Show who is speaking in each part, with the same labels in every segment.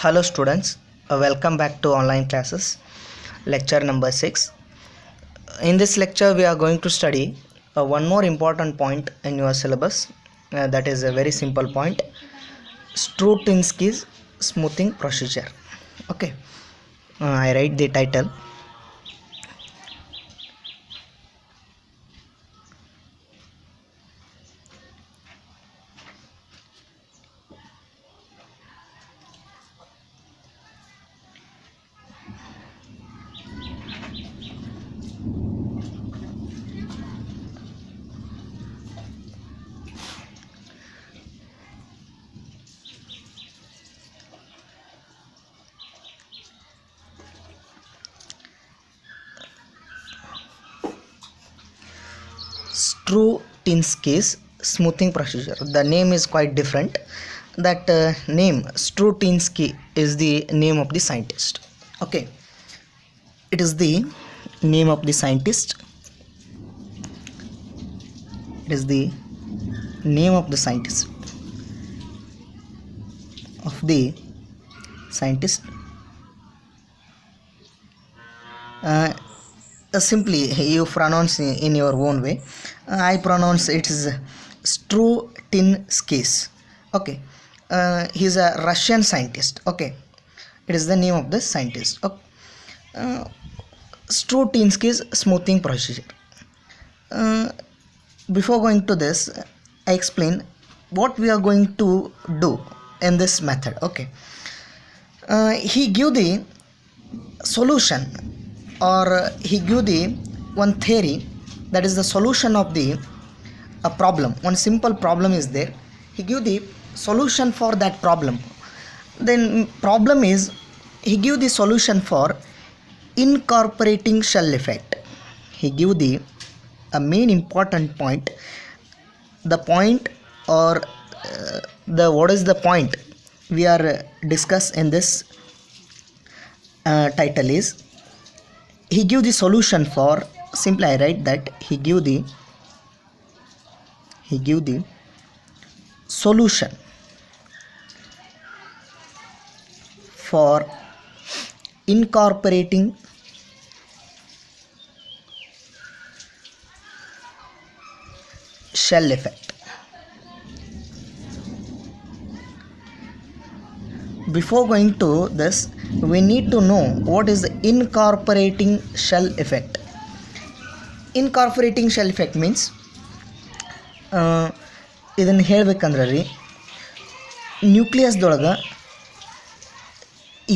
Speaker 1: Hello students, welcome back to online classes, lecture number 6. In this lecture we are going to study one more important point in your syllabus, that is a very simple point, Strutinski's smoothing procedure. Okay, I write the title. Strutinski's smoothing procedure. The name is quite different. That name Strutinsky is the name of the scientist. Okay, it is the name of the scientist. It is the name of the scientist. Simply you pronounce in your own way. I pronounce it is Strutinskis. Okay, he is a Russian scientist. Okay, it is the name of the scientist. Okay. Strutinski's smoothing procedure. Before going to this, I explain what we are going to do in this method. Okay, he give the solution, or he give the one theory, that is the solution of the a problem. One simple problem is there, he give the solution for that problem. Then problem is, he give the solution for incorporating shell effect. He give the a main important point, the point, or the what is the point we are discuss in this title is, he give the solution for, simply I write that he give the solution for incorporating shell effect. Before going to this, we need to know what is the incorporating shell effect. Incorporating shell effect means, ಇದನ್ನು ಹೇಳಬೇಕಂದ್ರೆ ರೀ, ನ್ಯೂಕ್ಲಿಯಸ್ದೊಳಗೆ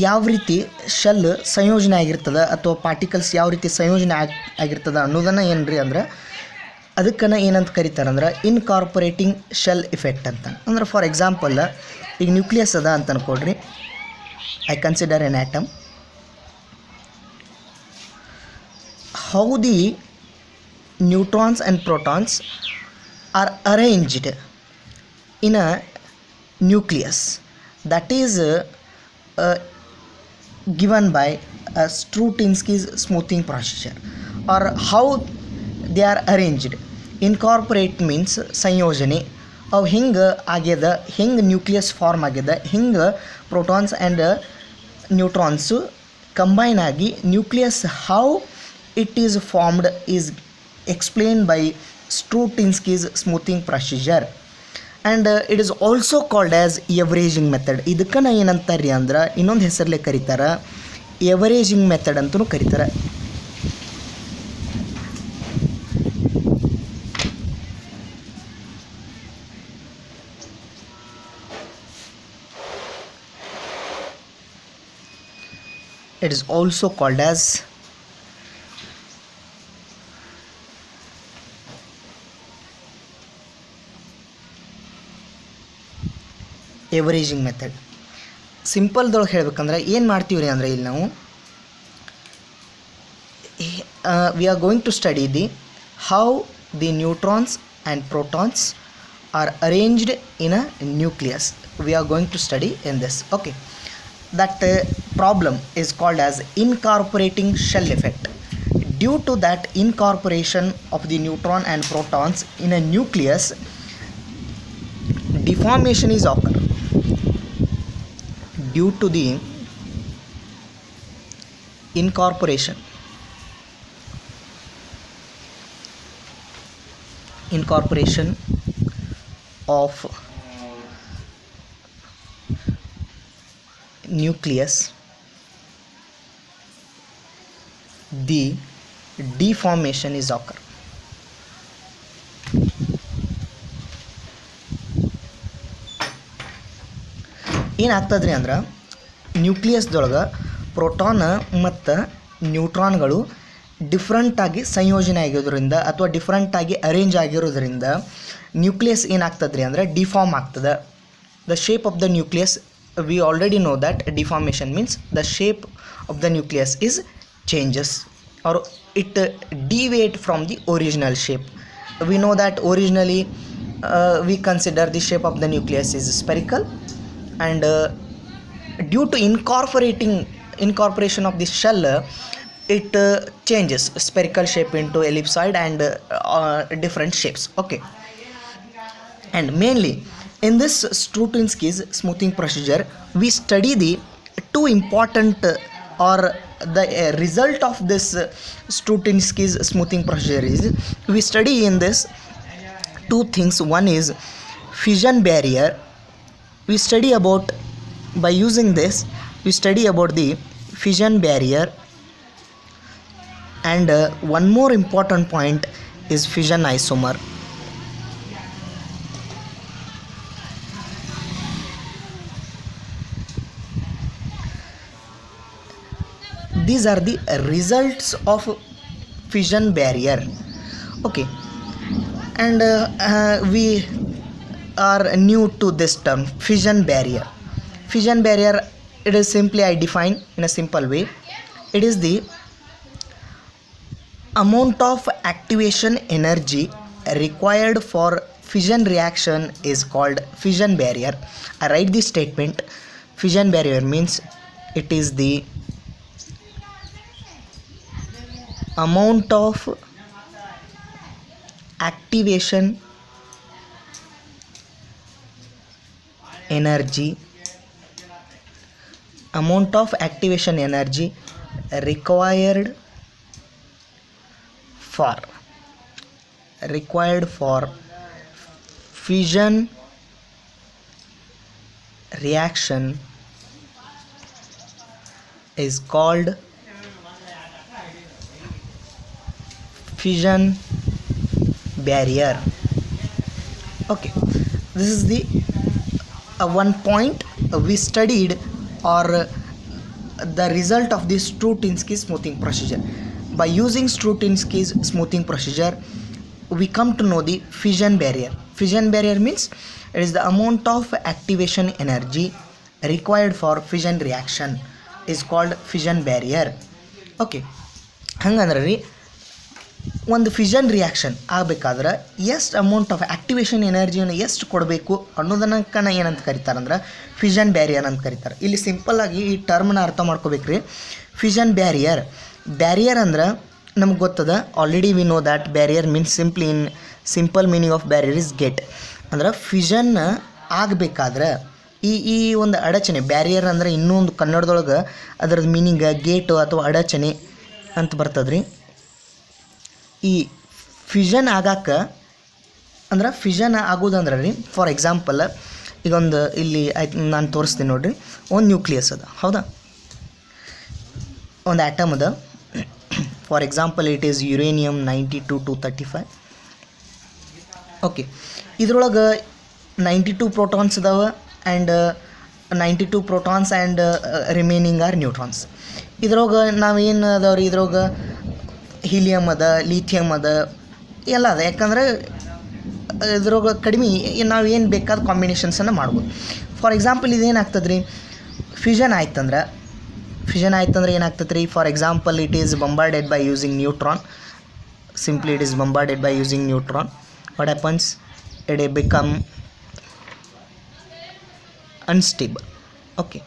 Speaker 1: ಯಾವ ರೀತಿ shell ಸಂಯೋಜನೆ ಆಗಿರ್ತದೆ ಅಥವಾ particles ಯಾವ ರೀತಿ ಸಂಯೋಜನೆ ಆಗಿರ್ತದೆ ಅನ್ನೋದನ್ನು ಏನು ರೀ ಅಂದ್ರೆ, ಅದಕ್ಕನ್ನು ಏನಂತ ಕರೀತಾರಂದ್ರೆ ಇನ್ಕಾರ್ಪೊರೇಟಿಂಗ್ ಶೆಲ್ ಇಫೆಕ್ಟ್ ಅಂತ. ಅಂದ್ರೆ ಫಾರ್ ಎಕ್ಸಾಂಪಲ್, ಈಗ ನ್ಯೂಕ್ಲಿಯಸ್ ಅದ ಅಂತ ಅನ್ಕೊಡ್ರಿ, I consider an atom. How the neutrons and protons are arranged in a nucleus, that is given by Strutinski's smoothing procedure, or how they are arranged. Incorporate means ಸಂಯೋಜನೆ. ಅವು ಹಿಂಗೆ ಆಗ್ಯದ, ಹಿಂಗೆ nucleus form ಆಗ್ಯದ, ಹಿಂಗೆ ಪ್ರೋಟಾನ್ಸ್ ಆ್ಯಂಡ್ ನ್ಯೂಟ್ರಾನ್ಸು ಕಂಬೈನ್ ಆಗಿ nucleus how it is formed is explained by Strutinski's smoothing procedure, and it is also called as averaging method. ಇದಕ್ಕನ ಏನಂತಾರ್ರಿ ಅಂದ್ರೆ, ಇನ್ನೊಂದು ಹೆಸರಲ್ಲೇ ಕರೀತಾರೆ, ಎವರೇಜಿಂಗ್ ಮೆಥಡ್ ಅಂತಲೂ ಕರೀತಾರೆ. It is also called as averaging method. ಸಿಂಪಲ್ದೊಳಗೆ ಹೇಳ್ಬೇಕಂದ್ರೆ ಏನು ಮಾಡ್ತೀವಿ ರೀ ಅಂದರೆ, ಇಲ್ಲಿ ನಾವು we are going to study the how the neutrons and protons are arranged in a nucleus. We are going to study in this. Okay, that problem is called as incorporating shell effect. Due to that incorporation of the neutron and protons in a nucleus, deformation is occur. due to the incorporation of nucleus, the deformation is occur. ಏನಾಗ್ತದ್ರಿ ಅಂದ್ರೆ ನ್ಯೂಕ್ಲಿಯಸ್ದೊಳಗೆ proton ಮತ್ತು ನ್ಯೂಟ್ರಾನ್ಗಳು ಡಿಫ್ರೆಂಟಾಗಿ ಸಂಯೋಜನೆ ಆಗಿರೋದ್ರಿಂದ ಅಥವಾ ಡಿಫ್ರೆಂಟಾಗಿ arrange ಆಗಿರೋದ್ರಿಂದ nucleus ಏನಾಗ್ತದ್ರಿ ಅಂದರೆ deform ಆಗ್ತದೆ. The shape of the nucleus, we already know that deformation means the shape of the nucleus is changes or it deviate from the original shape. We know that originally we consider the shape of the nucleus is spherical, and due to incorporation of the shell, it changes spherical shape into ellipsoid and different shapes. Okay, and mainly in this Strutinski's smoothing procedure we study the two important or the result of this Strutinski's smoothing procedure is, we study in this two things. One is fission barrier. We study about, by using this we study about the fission barrier, and one more important point is fission isomer. These are the results of fission barrier. Okay, and we are new to this term fission barrier. Fission barrier, it is simply, I define in a simple way, it is the amount of activation energy required for fission reaction is called fission barrier. I write this statement. Fission barrier means it is the amount of activation energy required for fission reaction is called fission barrier. Okay, this is the one point we studied, or the result of this Strutinski's smoothing procedure. By using Strutinski's smoothing procedure we come to know the fission barrier. Fission barrier means it is the amount of activation energy required for fission reaction is called fission barrier. Okay, ಹಂಗಂದ್ರೆ ರೀ ಒಂದು fission reaction ಆಗಬೇಕಾದ್ರೆ ಎಷ್ಟು amount of activation ಎನರ್ಜಿಯನ್ನು ಎಷ್ಟು ಕೊಡಬೇಕು ಅನ್ನೋದನ್ನಕ್ಕನ ಏನಂತ ಕರೀತಾರಂದ್ರೆ fission barrier ಅಂತ ಕರೀತಾರೆ. ಇಲ್ಲಿ ಸಿಂಪಲ್ಲಾಗಿ ಈ ಟರ್ಮ್ನ ಅರ್ಥ ಮಾಡ್ಕೋಬೇಕ್ರಿ. ಫಿಷನ್ ಬ್ಯಾರಿಯರ್ ಅಂದ್ರೆ ನಮ್ಗೆ ಗೊತ್ತದ, already we know that barrier means simple meaning of barrier is gate. ಅಂದ್ರೆ ಫಿಷನ್ ಆಗಬೇಕಾದ್ರೆ ಈ ಒಂದು ಅಡಚಣೆ, ಬ್ಯಾರಿಯರ್ ಅಂದರೆ ಇನ್ನೊಂದು ಕನ್ನಡದೊಳಗೆ ಅದರದ್ದು ಮೀನಿಂಗ್ ಗೇಟು ಅಥವಾ ಅಡಚಣೆ ಅಂತ ಬರ್ತದ್ರಿ. ಈ ಫಿಷನ್ ಆಗಕ್ಕೆ ಅಂದ್ರೆ ಫಿಷನ್ ಆಗೋದಂದ್ರೆ ರೀ, ಫಾರ್ ಎಕ್ಸಾಂಪಲ್ ಈಗ ಒಂದು ಇಲ್ಲಿ ನಾನು ತೋರಿಸ್ತೀನಿ ನೋಡಿರಿ, ಒಂದು ನ್ಯೂಕ್ಲಿಯಸ್ ಅದ, ಹೌದಾ, ಒಂದು ಆಟಮ್ ಅದ. For example it is uranium 92-235. Okay, ಇದ್ರೊಳಗೆ 92 ಪ್ರೋಟಾನ್ಸ್ ಅದಾವೆ and 92 protons and remaining are neutrons. ಇದ್ರೊಳಗೆ ನಾವೇನು ಅದಾವ್ರಿ, ಇದ್ರೊಳಗೆ ಹೀಲಿಯಮ್ ಅದ, ಲಿಥಿಯಮ್ ಅದ, ಎಲ್ಲ ಅದ. ಯಾಕಂದ್ರೆ ಇದ್ರೊಳಗೆ ಕಡಿಮೆ ನಾವು ಏನು ಬೇಕಾದ ಕಾಂಬಿನೇಷನ್ಸನ್ನು ಮಾಡ್ಬೋದು. ಫಾರ್ ಎಕ್ಸಾಂಪಲ್ ಇದೇನಾಗ್ತದೆ ರೀ, ಫಿಷನ್ ಆಯ್ತಂದ್ರೆ ಏನಾಗ್ತದೆ ರೀ, for example it is bombarded by using neutron. Simply it is bombarded by using neutron. What happens, it become unstable. Okay,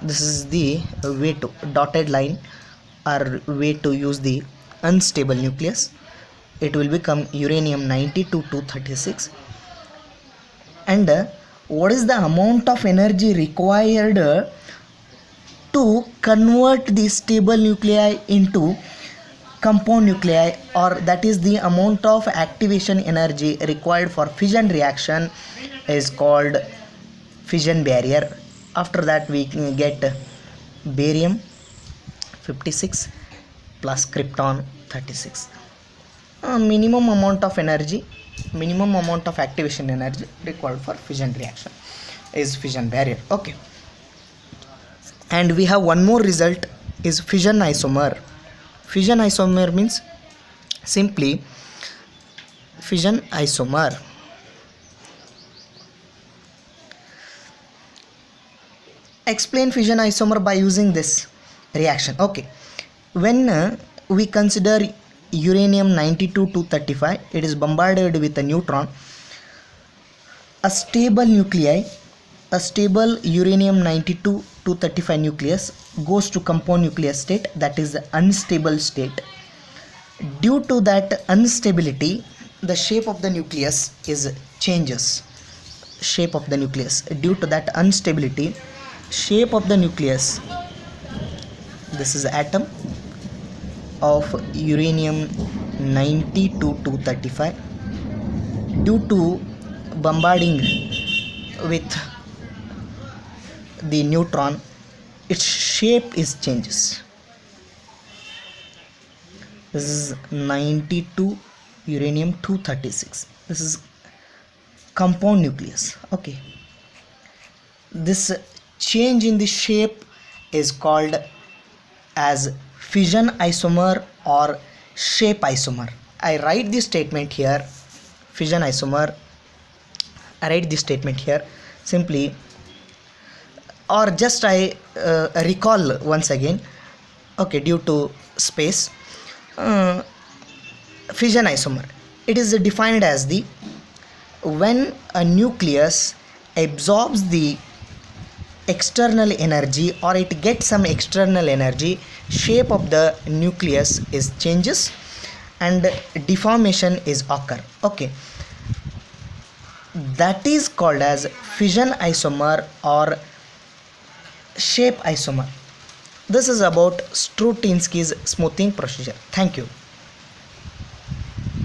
Speaker 1: this is the way to dotted line or way to use the unstable nucleus. It will become uranium 92-236, and what is the amount of energy required to convert the stable nuclei into compound nuclei, or that is the amount of activation energy required for fission reaction is called fission barrier. After that we can get barium 56 plus krypton 36. Minimum amount of energy, minimum amount of activation energy required for fission reaction is fission barrier. Okay, and we have one more result is fission isomer. Fission isomer means simply fission isomer. Explain fission isomer by using this reaction. Okay, when we consider uranium 92-235, it is bombarded with a neutron. A stable nuclei, a stable uranium 92-235 nucleus goes to compound nucleus state, that is the unstable state. Due to that instability, the shape of the nucleus is changes. Shape of the nucleus, due to that instability, shape of the nucleus, this is atom of uranium 92-235, due to bombarding with the neutron, its shape is changes. This is 92 uranium 236, this is compound nucleus. Okay, this change in the shape is called as fission isomer or shape isomer. I write this statement here, fission isomer. I write this statement here simply, or just I recall once again. Okay, due to space, fission isomer, it is defined as the when a nucleus absorbs the external energy or it gets some external energy, shape of the nucleus is changes and deformation is occur. Okay, that is called as fission isomer or shape isomer. This is about Strutinski's smoothing procedure. Thank you.